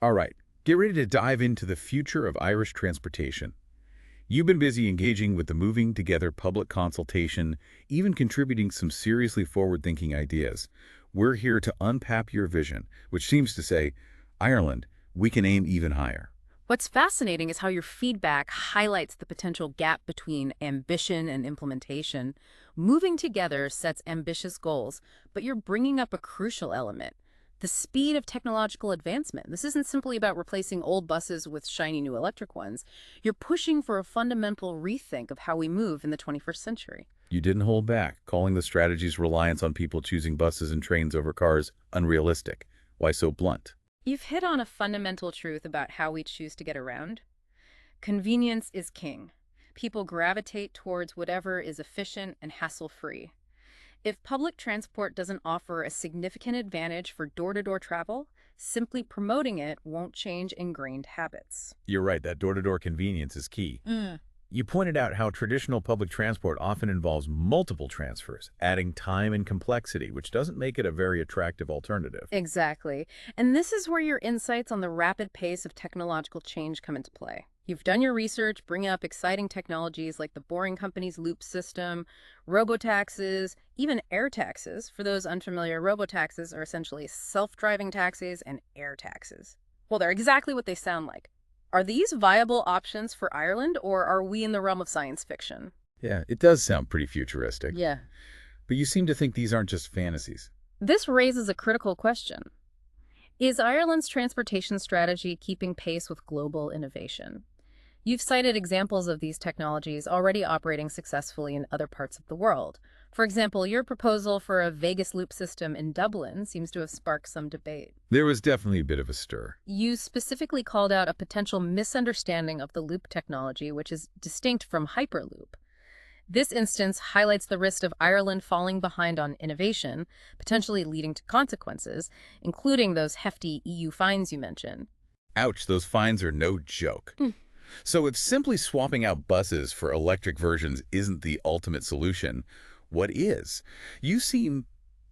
All right, get ready to dive into the future of Irish transportation. You've been busy engaging with the Moving Together public consultation, even contributing some seriously forward-thinking ideas. We're here to unpack your vision, which seems to say, Ireland, we can aim even higher. What's fascinating is how your feedback highlights the potential gap between ambition and implementation. Moving together sets ambitious goals, but you're bringing up a crucial element: the speed of technological advancement. This isn't simply about replacing old buses with shiny new electric ones. You're pushing for a fundamental rethink of how we move in the 21st century. You didn't hold back, calling the strategy's reliance on people choosing buses and trains over cars unrealistic. Why so blunt? You've hit on a fundamental truth about how we choose to get around. Convenience is king. People gravitate towards whatever is efficient and hassle-free. If public transport doesn't offer a significant advantage for door-to-door travel, simply promoting it won't change ingrained habits. You're right, that door-to-door convenience is key. You pointed out how traditional public transport often involves multiple transfers, adding time and complexity, which doesn't make it a very attractive alternative. Exactly. And this is where your insights on the rapid pace of technological change come into play. You've done your research, bringing up exciting technologies like the Boring Company's loop system, robotaxis, even air taxis. For those unfamiliar, robotaxis are essentially self-driving taxis and air taxis. Well, they're exactly what they sound like. Are these viable options for Ireland, or are we in the realm of science fiction? Yeah, it does sound pretty futuristic. Yeah. But you seem to think these aren't just fantasies. This raises a critical question. Is Ireland's transportation strategy keeping pace with global innovation? You've cited examples of these technologies already operating successfully in other parts of the world. For example, your proposal for a Vegas loop system in Dublin seems to have sparked some debate. There was definitely a bit of a stir. You specifically called out a potential misunderstanding of the loop technology, which is distinct from Hyperloop. This instance highlights the risk of Ireland falling behind on innovation, potentially leading to consequences, including those hefty EU fines you mentioned. Ouch, those fines are no joke. So if simply swapping out buses for electric versions isn't the ultimate solution, what is? You seem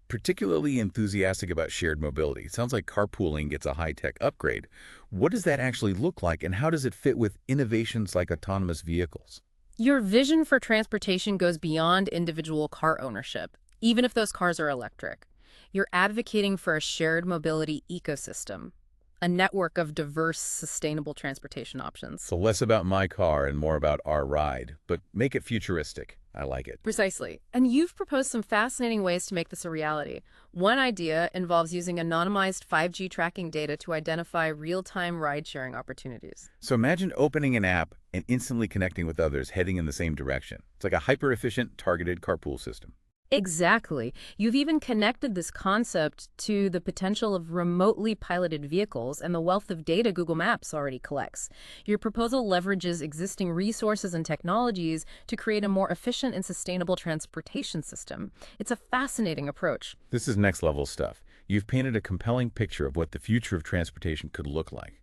particularly enthusiastic about shared mobility. It sounds like carpooling gets a high-tech upgrade. What does that actually look like, and how does it fit with innovations like autonomous vehicles? Your vision for transportation goes beyond individual car ownership, even if those cars are electric. You're advocating for a shared mobility ecosystem, a network of diverse, sustainable transportation options. So less about my car and more about our ride, but make it futuristic. I like it. Precisely. And you've proposed some fascinating ways to make this a reality. One idea involves using anonymized 5G tracking data to identify real-time ride-sharing opportunities. So imagine opening an app and instantly connecting with others heading in the same direction. It's like a hyper-efficient, targeted carpool system. Exactly. You've even connected this concept to the potential of remotely piloted vehicles and the wealth of data Google Maps already collects. Your proposal leverages existing resources and technologies to create a more efficient and sustainable transportation system. It's a fascinating approach. This is next-level stuff. You've painted a compelling picture of what the future of transportation could look like.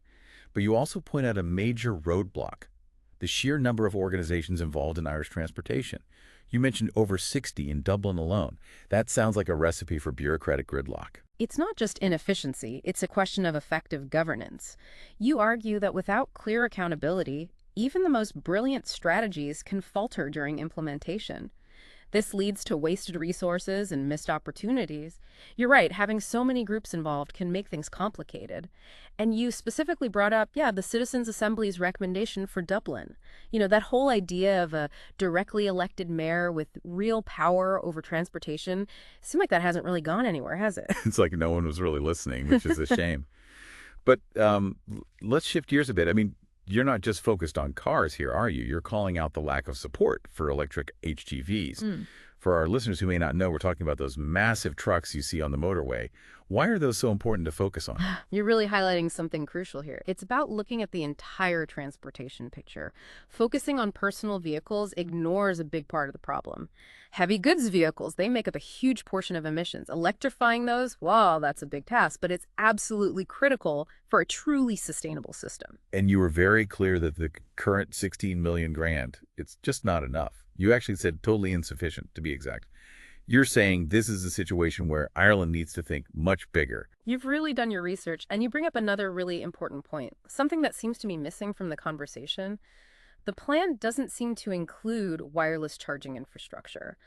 But you also point out a major roadblock: the sheer number of organizations involved in Irish transportation. You mentioned over 60 in Dublin alone. That sounds like a recipe for bureaucratic gridlock. It's not just inefficiency, it's a question of effective governance. You argue that without clear accountability, even the most brilliant strategies can falter during implementation. This leads to wasted resources and missed opportunities. You're right, having so many groups involved can make things complicated. And you specifically brought up, the Citizens Assembly's recommendation for Dublin. That whole idea of a directly elected mayor with real power over transportation, seems like that hasn't really gone anywhere, has it? It's like no one was really listening, which is a shame. But let's shift gears a bit. I mean, you're not just focused on cars here, are you? You're calling out the lack of support for electric HGVs. For our listeners who may not know, we're talking about those massive trucks you see on the motorway. Why are those so important to focus on? You're really highlighting something crucial here. It's about looking at the entire transportation picture. Focusing on personal vehicles ignores a big part of the problem. Heavy goods vehicles, they make up a huge portion of emissions. Electrifying those, wow, that's a big task, but it's absolutely critical for a truly sustainable system. And you were very clear that the current 16 million grand, it's just not enough. You actually said totally insufficient, to be exact. You're saying this is a situation where Ireland needs to think much bigger. You've really done your research, and you bring up another really important point, something that seems to be missing from the conversation. The plan doesn't seem to include wireless charging infrastructure.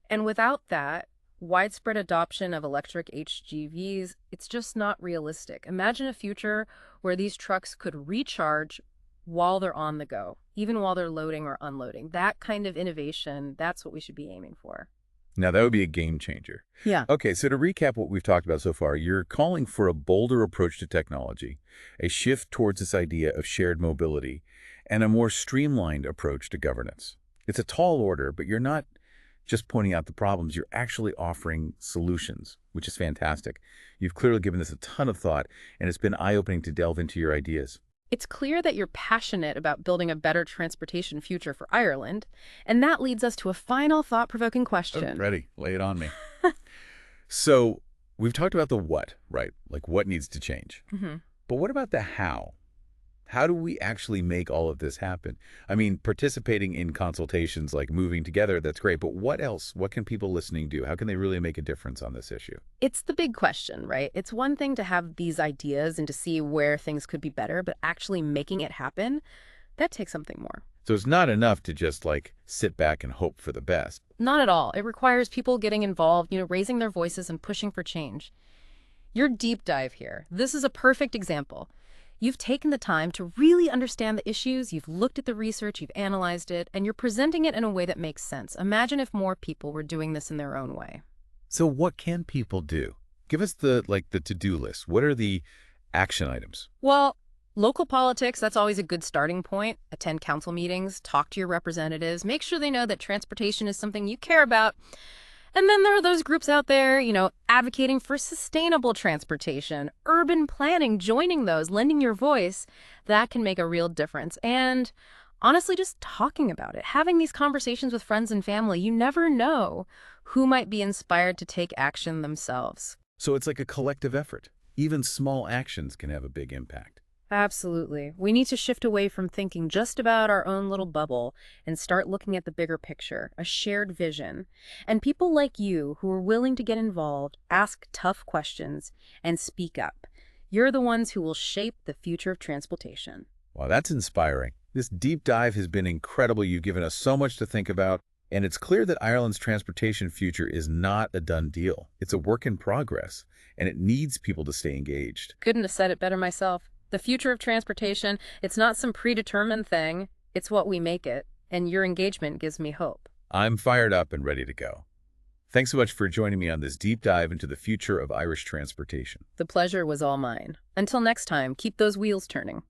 And without that, widespread adoption of electric HGVs, it's just not realistic. Imagine a future where these trucks could recharge while they're on the go, even while they're loading or unloading. That kind of innovation, that's what we should be aiming for. Now, that would be a game changer. Yeah. Okay, so to recap what we've talked about so far, you're calling for a bolder approach to technology, a shift towards this idea of shared mobility, and a more streamlined approach to governance. It's a tall order, but you're not just pointing out the problems, you're actually offering solutions, which is fantastic. You've clearly given this a ton of thought, and it's been eye-opening to delve into your ideas. It's clear that you're passionate about building a better transportation future for Ireland, and that leads us to a final thought-provoking question. Ready, lay it on me. So, we've talked about the what, right? Like what needs to change. But what about the how? How do we actually make all of this happen? I mean, participating in consultations like moving together, that's great. But what else? What can people listening do? How can they really make a difference on this issue? It's the big question, right? It's one thing to have these ideas and to see where things could be better, but actually making it happen, that takes something more. So it's not enough to just like sit back and hope for the best. Not at all. It requires people getting involved, raising their voices and pushing for change. Your deep dive here, this is a perfect example. You've taken the time to really understand the issues, you've looked at the research, you've analyzed it, and you're presenting it in a way that makes sense. Imagine if more people were doing this in their own way. So what can people do? Give us the to-do list. What are the action items? Well, local politics, that's always a good starting point. Attend council meetings, talk to your representatives, make sure they know that transportation is something you care about. And then there are those groups out there, advocating for sustainable transportation, urban planning, joining those, lending your voice. That can make a real difference. And honestly, just talking about it, having these conversations with friends and family, you never know who might be inspired to take action themselves. So it's like a collective effort. Even small actions can have a big impact. Absolutely. We need to shift away from thinking just about our own little bubble and start looking at the bigger picture, a shared vision. And people like you who are willing to get involved, ask tough questions, and speak up. You're the ones who will shape the future of transportation. Wow, that's inspiring. This deep dive has been incredible. You've given us so much to think about. And it's clear that Ireland's transportation future is not a done deal. It's a work in progress, and it needs people to stay engaged. Couldn't have said it better myself. The future of transportation, it's not some predetermined thing. It's what we make it. And your engagement gives me hope. I'm fired up and ready to go. Thanks so much for joining me on this deep dive into the future of Irish transportation. The pleasure was all mine. Until next time, keep those wheels turning.